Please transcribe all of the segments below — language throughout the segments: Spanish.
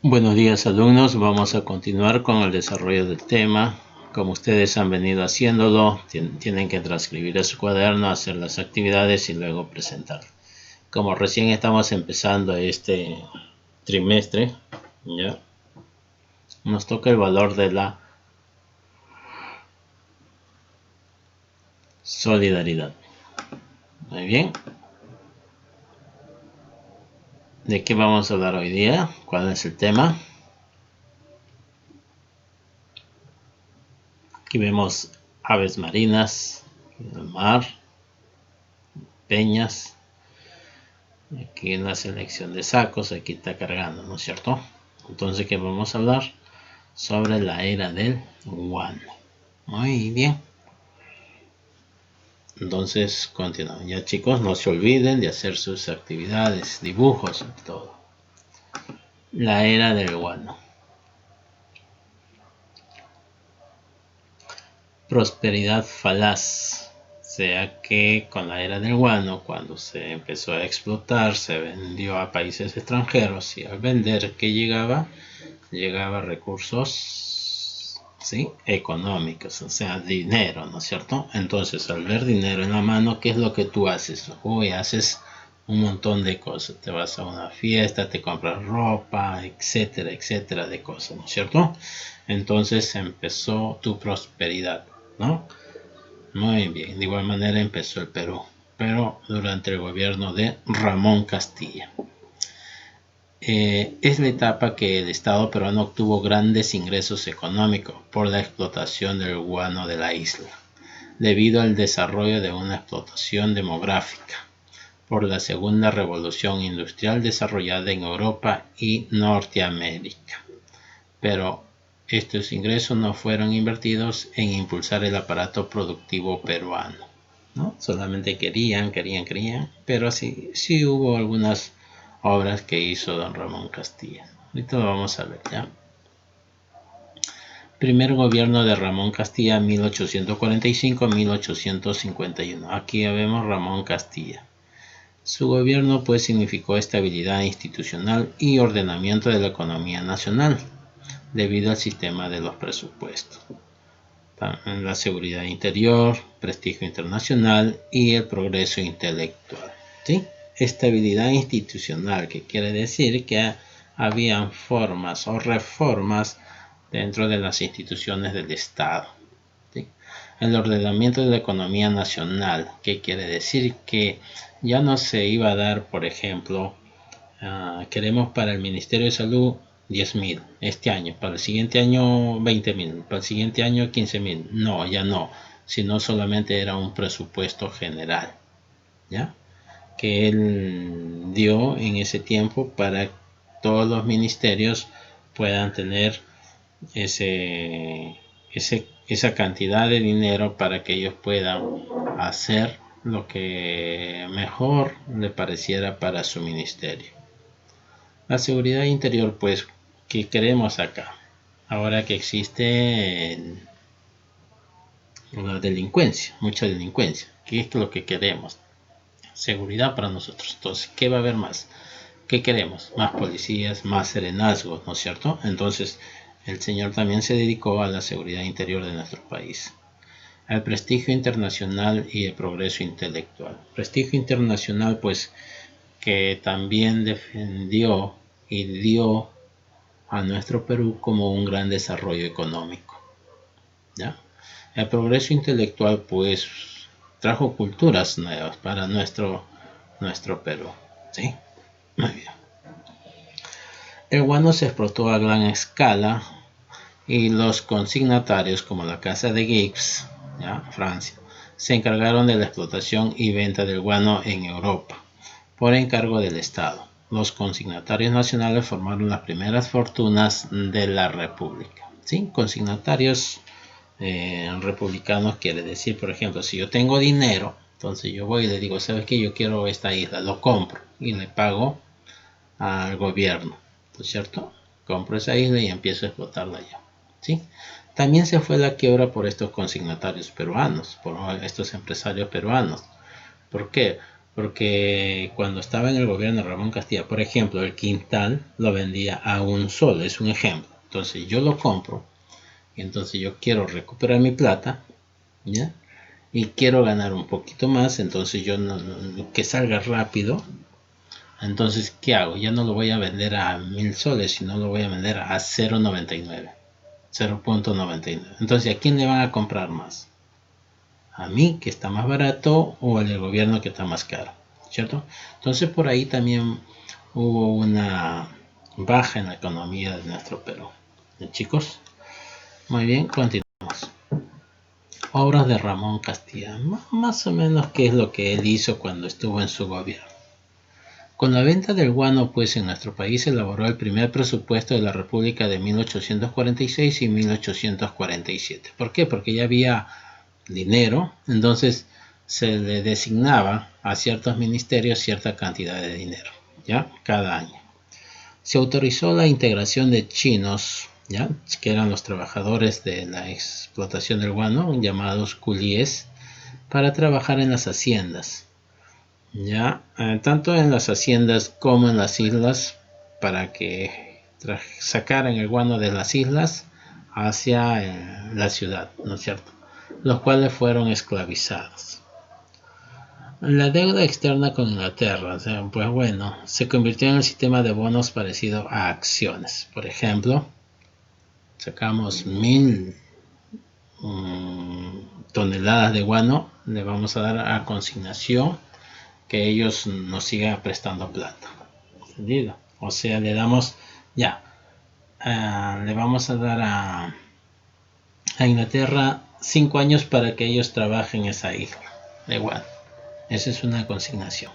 Buenos días alumnos, vamos a continuar con el desarrollo del tema. Como ustedes han venido haciéndolo, tienen que transcribir a su cuaderno, hacer las actividades y luego presentar. Como recién estamos empezando este trimestre, ¿ya? Nos toca el valor de la solidaridad. Muy bien. ¿De qué vamos a hablar hoy día? ¿Cuál es el tema? Aquí vemos aves marinas, el mar, peñas. Aquí en la selección de sacos, aquí está cargando, ¿no es cierto? Entonces, ¿qué vamos a hablar? Sobre la era del guano. Muy bien. Entonces, continuamos. Ya chicos, no se olviden de hacer sus actividades, dibujos y todo. La era del guano. Prosperidad falaz. O sea que con la era del guano, cuando se empezó a explotar, se vendió a países extranjeros y al vender, ¿qué llegaba? Llegaba recursos, ¿sí? Económicos, o sea, dinero, ¿no es cierto? Entonces, al ver dinero en la mano, ¿qué es lo que tú haces? Uy, haces un montón de cosas. Te vas a una fiesta, te compras ropa, etcétera, etcétera de cosas, ¿no es cierto? Entonces empezó tu prosperidad, ¿no? Muy bien, de igual manera empezó el Perú, pero durante el gobierno de Ramón Castilla. Es la etapa que el Estado peruano obtuvo grandes ingresos económicos por la explotación del guano de la isla, debido al desarrollo de una explotación demográfica, por la segunda revolución industrial desarrollada en Europa y Norteamérica. Pero estos ingresos no fueron invertidos en impulsar el aparato productivo peruano, ¿no? Solamente querían, pero sí hubo algunas obras que hizo don Ramón Castilla. Ahorita lo vamos a ver, ¿ya? Primer gobierno de Ramón Castilla, 1845-1851. Aquí ya vemos Ramón Castilla. Su gobierno pues significó estabilidad institucional y ordenamiento de la economía nacional, debido al sistema de los presupuestos, la seguridad interior, prestigio internacional y el progreso intelectual, ¿sí? Estabilidad institucional, que quiere decir que habían formas o reformas dentro de las instituciones del Estado, ¿sí? El ordenamiento de la economía nacional, que quiere decir que ya no se iba a dar, por ejemplo, queremos para el Ministerio de Salud 10.000 este año, para el siguiente año 20.000, para el siguiente año 15.000. No, ya no, sino solamente era un presupuesto general, ¿ya? Que él dio en ese tiempo para que todos los ministerios puedan tener esa cantidad de dinero para que ellos puedan hacer lo que mejor le pareciera para su ministerio. La seguridad interior, pues, ¿qué queremos acá? Ahora que existe la delincuencia, mucha delincuencia, ¿qué es lo que queremos? Seguridad para nosotros. Entonces, ¿qué va a haber más? ¿Qué queremos? Más policías, más serenazgos, ¿no es cierto? Entonces, el señor también se dedicó a la seguridad interior de nuestro país, al prestigio internacional y el progreso intelectual. Prestigio internacional, pues, que también defendió y dio a nuestro Perú como un gran desarrollo económico, ¿ya? El progreso intelectual pues trajo culturas nuevas para nuestro Perú, ¿sí? Muy bien. El guano se explotó a gran escala y los consignatarios como la Casa de Gibbs, ¿ya? Francia, se encargaron de la explotación y venta del guano en Europa por encargo del Estado. Los consignatarios nacionales formaron las primeras fortunas de la República, ¿sí? Consignatarios republicanos quiere decir, por ejemplo, si yo tengo dinero, entonces yo voy y le digo, ¿sabes qué? Yo quiero esta isla, lo compro y le pago al gobierno, ¿no es cierto? Compro esa isla y empiezo a explotarla yo, ¿sí? También se fue la quiebra por estos consignatarios peruanos, por estos empresarios peruanos. ¿Por qué? porque cuando estaba en el gobierno de Ramón Castilla, por ejemplo, el quintal lo vendía a $1, es un ejemplo. Entonces yo lo compro, y entonces yo quiero recuperar mi plata, ¿ya? Y quiero ganar un poquito más, entonces yo que salga rápido. Entonces, ¿qué hago? Ya no lo voy a vender a 1000 soles, sino lo voy a vender a 0.99. 0.99. Entonces, ¿a quién le van a comprar más? ¿A mí, que está más barato, o al gobierno, que está más caro? ¿Cierto? Entonces, por ahí también hubo una baja en la economía de nuestro Perú. Chicos, muy bien, continuamos. Obras de Ramón Castilla. Más o menos, ¿qué es lo que él hizo cuando estuvo en su gobierno? Con la venta del guano, pues en nuestro país se elaboró el primer presupuesto de la República de 1846 y 1847. ¿Por qué? Porque ya había dinero, entonces se le designaba a ciertos ministerios cierta cantidad de dinero, ¿ya? Cada año. Se autorizó la integración de chinos, ¿ya? Que eran los trabajadores de la explotación del guano, llamados culíes, para trabajar en las haciendas. Ya, tanto en las haciendas como en las islas, para que sacaran el guano de las islas hacia la ciudad, ¿no es cierto? Los cuales fueron esclavizados. La deuda externa con Inglaterra, o sea, pues bueno, se convirtió en el sistema de bonos parecido a acciones. Por ejemplo, sacamos 1000 toneladas de guano, le vamos a dar a consignación que ellos nos sigan prestando plata. ¿Entendido? O sea, le damos, ya, le vamos a dar a Inglaterra 5 años para que ellos trabajen esa isla. Igual, esa es una consignación.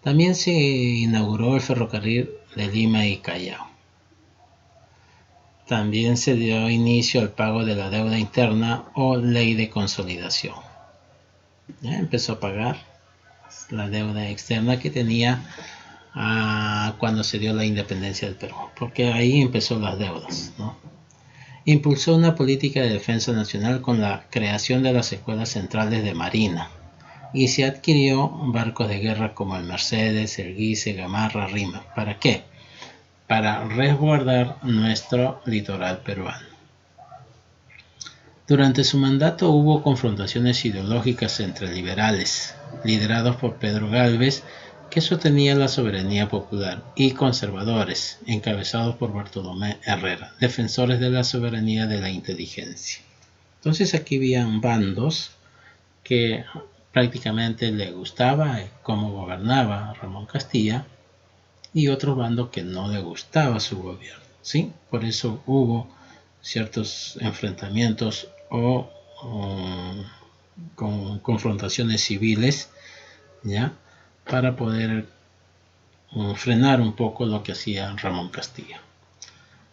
También se inauguró el ferrocarril de Lima y Callao. También se dio inicio al pago de la deuda interna o ley de consolidación. Ya empezó a pagar la deuda externa que tenía cuando se dio la independencia del Perú, porque ahí empezó las deudas, ¿no? Impulsó una política de defensa nacional con la creación de las escuelas centrales de Marina y se adquirió barcos de guerra como el Mercedes, el Guise, Gamarra, Rima. ¿Para qué? Para resguardar nuestro litoral peruano. Durante su mandato hubo confrontaciones ideológicas entre liberales, liderados por Pedro Gálvez, que sostenía la soberanía popular, y conservadores, encabezados por Bartolomé Herrera, defensores de la soberanía de la inteligencia. Entonces aquí habían bandos que prácticamente le gustaba cómo gobernaba Ramón Castilla y otro bando que no le gustaba su gobierno, ¿sí? Por eso hubo ciertos enfrentamientos o con confrontaciones civiles, ¿ya? Para poder frenar un poco lo que hacía Ramón Castilla.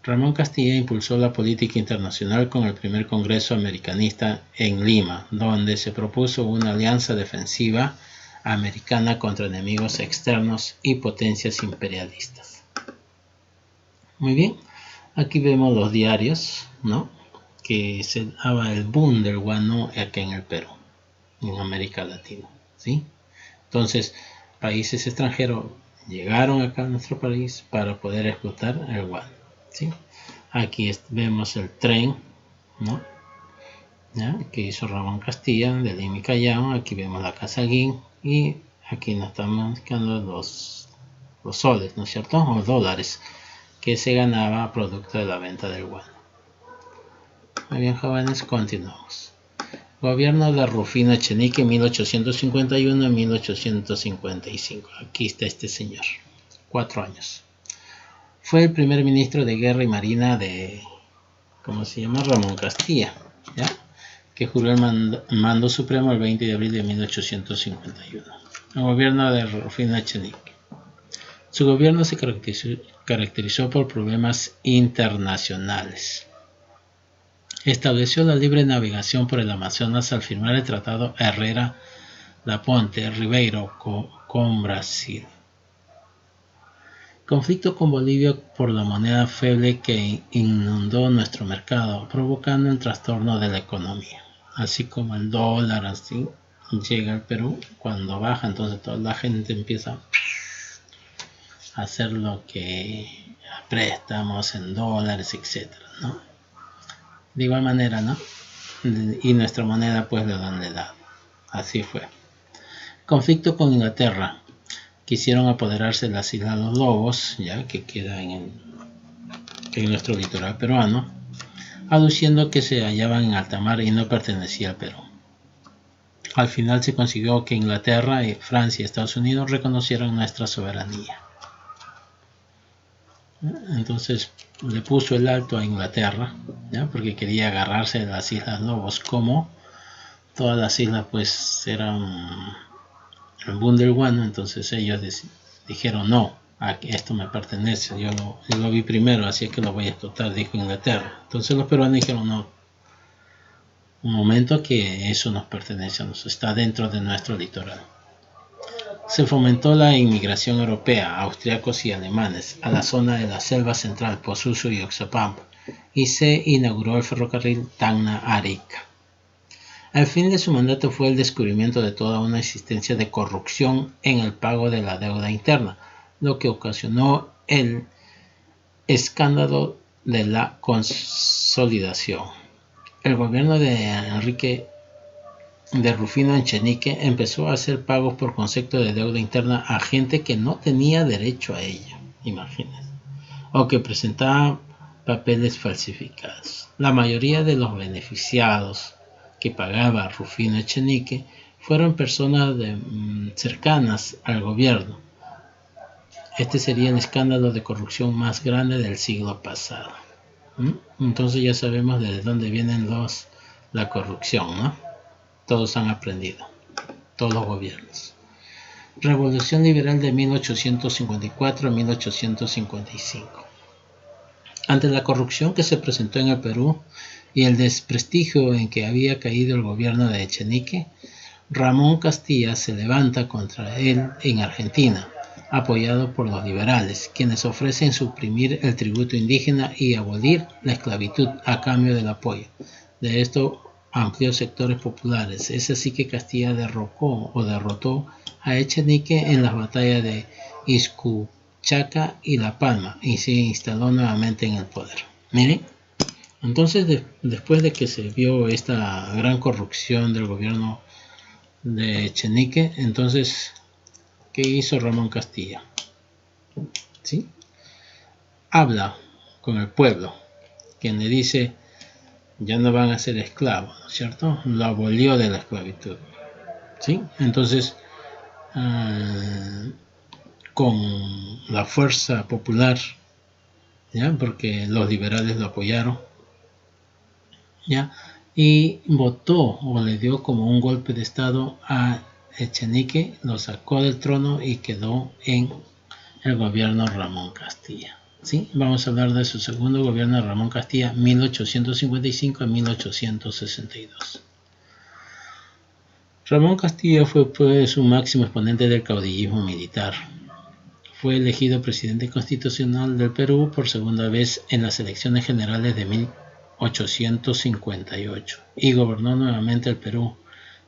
Ramón Castilla impulsó la política internacional con el primer Congreso Americanista en Lima, donde se propuso una alianza defensiva americana contra enemigos externos y potencias imperialistas. Muy bien, aquí vemos los diarios, ¿no? Que se daba el boom del guano aquí en el Perú, en América Latina, ¿sí? Entonces, países extranjeros llegaron acá a nuestro país para poder explotar el guano, ¿sí? Aquí vemos el tren, ¿no? ¿Ya? Que hizo Ramón Castilla de Lima y Callao. Aquí vemos la Casa Guín y aquí nos estamos buscando los soles, ¿no es cierto? O dólares que se ganaba producto de la venta del guano. Muy bien, jóvenes, continuamos. Gobierno de Rufino Echenique 1851 a 1855. Aquí está este señor, 4 años. Fue el primer ministro de Guerra y Marina de, ¿cómo se llama? Ramón Castilla, ¿ya? Que juró el mando supremo el 20 de abril de 1851. El gobierno de Rufino Echenique. Su gobierno se caracterizó por problemas internacionales. Estableció la libre navegación por el Amazonas al firmar el Tratado Herrera-Laponte-Ribeiro con Brasil. Conflicto con Bolivia por la moneda feble que inundó nuestro mercado, provocando el trastorno de la economía, así como el dólar, así, llega al Perú, cuando baja, entonces toda la gente empieza a hacer lo que préstamos en dólares, etcétera, ¿no? De igual manera, ¿no? Y nuestra moneda pues le dan de lado. Así fue. Conflicto con Inglaterra. Quisieron apoderarse de las Islas Los Lobos, ya que queda en nuestro litoral peruano, aduciendo que se hallaban en alta mar y no pertenecía al Perú. Al final se consiguió que Inglaterra, Francia y Estados Unidos reconocieran nuestra soberanía. Entonces le puso el alto a Inglaterra, ¿ya? Porque quería agarrarse de las Islas Lobos, como todas las islas pues eran el Bundelwano, entonces ellos dijeron no, esto me pertenece, yo lo vi primero, así que lo voy a explotar, dijo Inglaterra. Entonces los peruanos dijeron no, un momento, que eso nos pertenece, está dentro de nuestro litoral. Se fomentó la inmigración europea, austriacos y alemanes, a la zona de la selva central, Posuso y Oxapampa, y se inauguró el ferrocarril Tacna-Arica. Al fin de su mandato fue el descubrimiento de toda una existencia de corrupción en el pago de la deuda interna, lo que ocasionó el escándalo de la consolidación. El gobierno de Enrique de Rufino Echenique empezó a hacer pagos por concepto de deuda interna a gente que no tenía derecho a ella, imagínense, o que presentaba papeles falsificados. La mayoría de los beneficiados que pagaba Rufino Echenique fueron personas cercanas al gobierno. Este sería el escándalo de corrupción más grande del siglo pasado. Entonces ya sabemos de dónde vienen la corrupción, ¿no? Todos han aprendido, todos los gobiernos. Revolución Liberal de 1854 a 1855. Ante la corrupción que se presentó en el Perú y el desprestigio en que había caído el gobierno de Echenique, Ramón Castilla se levanta contra él en Argentina, apoyado por los liberales, quienes ofrecen suprimir el tributo indígena y abolir la esclavitud a cambio del apoyo. De esto amplió sectores populares. Es así que Castilla derrotó a Echenique en las batallas de Izcuchaca y La Palma y se instaló nuevamente en el poder. Miren, entonces después de que se vio esta gran corrupción del gobierno de Echenique, entonces, ¿qué hizo Ramón Castilla? ¿Sí? Habla con el pueblo, quien le dice: ya no van a ser esclavos, ¿no es cierto? Lo abolió de la esclavitud, ¿sí? Entonces, con la fuerza popular, ¿ya? Porque los liberales lo apoyaron, ¿ya? Y votó o le dio como un golpe de estado a Echenique, lo sacó del trono y quedó en el gobierno Ramón Castilla. ¿Sí? Vamos a hablar de su segundo gobierno, Ramón Castilla, 1855 a 1862. Ramón Castilla fue pues un máximo exponente del caudillismo militar. Fue elegido presidente constitucional del Perú por segunda vez en las elecciones generales de 1858 y gobernó nuevamente el Perú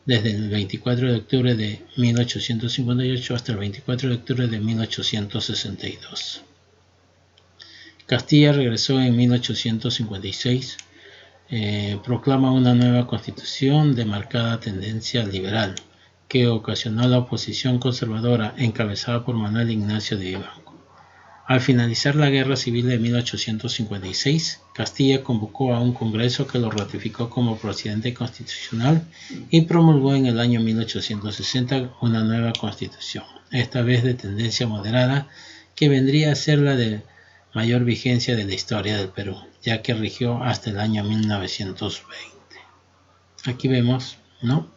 desde el 24 de octubre de 1858 hasta el 24 de octubre de 1862. Castilla regresó en 1856, proclama una nueva constitución de marcada tendencia liberal, que ocasionó la oposición conservadora encabezada por Manuel Ignacio de Vivanco. Al finalizar la Guerra Civil de 1856, Castilla convocó a un congreso que lo ratificó como presidente constitucional y promulgó en el año 1860 una nueva constitución, esta vez de tendencia moderada, que vendría a ser la de mayor vigencia de la historia del Perú, ya que rigió hasta el año 1920. Aquí vemos, ¿no?,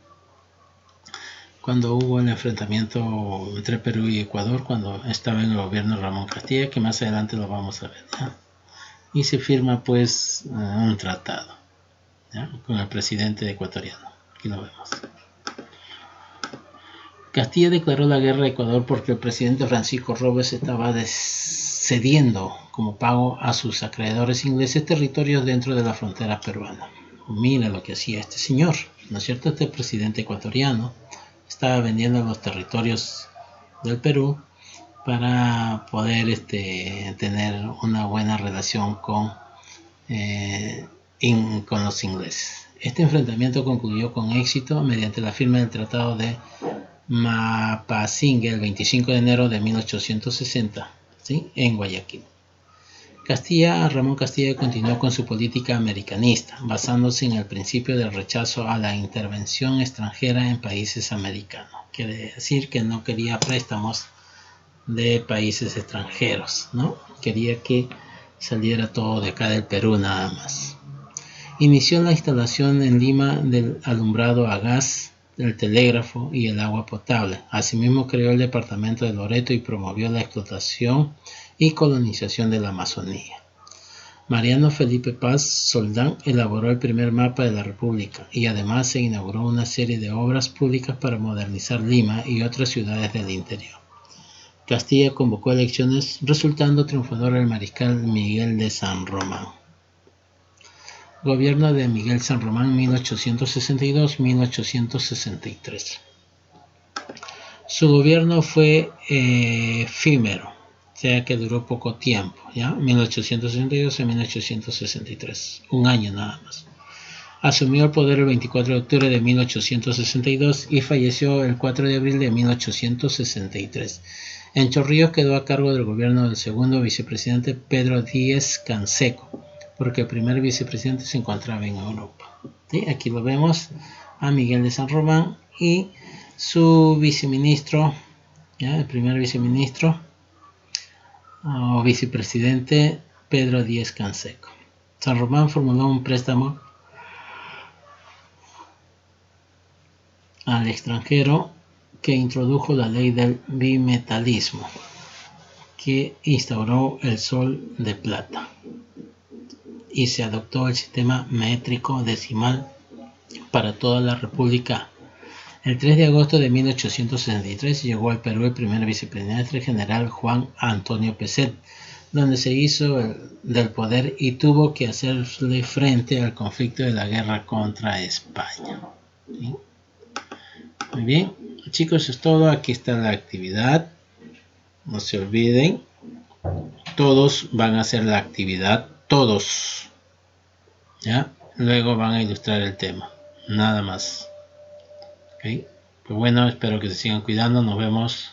cuando hubo el enfrentamiento entre Perú y Ecuador, cuando estaba en el gobierno Ramón Castilla, que más adelante lo vamos a ver, ¿ya? Y se firma pues un tratado, ¿ya?, con el presidente ecuatoriano. Aquí lo vemos. Castilla declaró la guerra a Ecuador porque el presidente Francisco Robles estaba cediendo como pago a sus acreedores ingleses territorios dentro de la frontera peruana. Mira lo que hacía este señor, ¿no es cierto? Este presidente ecuatoriano estaba vendiendo los territorios del Perú para poder tener una buena relación con los ingleses. Este enfrentamiento concluyó con éxito mediante la firma del Tratado de Mapasingue el 25 de enero de 1860, ¿sí? En Guayaquil. Ramón Castilla continuó con su política americanista, basándose en el principio del rechazo a la intervención extranjera en países americanos. Quiere decir que no quería préstamos de países extranjeros, ¿no? Quería que saliera todo de acá del Perú nada más. Inició la instalación en Lima del alumbrado a gas, el telégrafo y el agua potable. Asimismo creó el departamento de Loreto y promovió la explotación y colonización de la Amazonía. Mariano Felipe Paz Soldán elaboró el primer mapa de la República y además se inauguró una serie de obras públicas para modernizar Lima y otras ciudades del interior. Castilla convocó elecciones, resultando triunfador el mariscal Miguel de San Román. Gobierno de Miguel San Román 1862-1863. Su gobierno fue efímero, o sea que duró poco tiempo, ¿ya? 1862 a 1863, un año nada más. Asumió el poder el 24 de octubre de 1862 y falleció el 4 de abril de 1863. En Chorrillos quedó a cargo del gobierno del segundo vicepresidente Pedro Díez Canseco, porque el primer vicepresidente se encontraba en Europa. ¿Sí? Aquí lo vemos a Miguel de San Román y su viceministro, ¿ya? El primer viceministro o vicepresidente Pedro Díez Canseco. San Román formuló un préstamo al extranjero que introdujo la ley del bimetalismo, que instauró el sol de plata y se adoptó el sistema métrico decimal para toda la República. El 3 de agosto de 1863 llegó al Perú el primer vicepresidente general Juan Antonio Pezet, donde se hizo del poder y tuvo que hacerle frente al conflicto de la guerra contra España. ¿Sí? Muy bien, chicos, es todo. Aquí está la actividad. No se olviden, todos van a hacer la actividad, todos. ¿Ya? Luego van a ilustrar el tema, nada más. ¿Ok? Pues bueno, espero que se sigan cuidando. Nos vemos.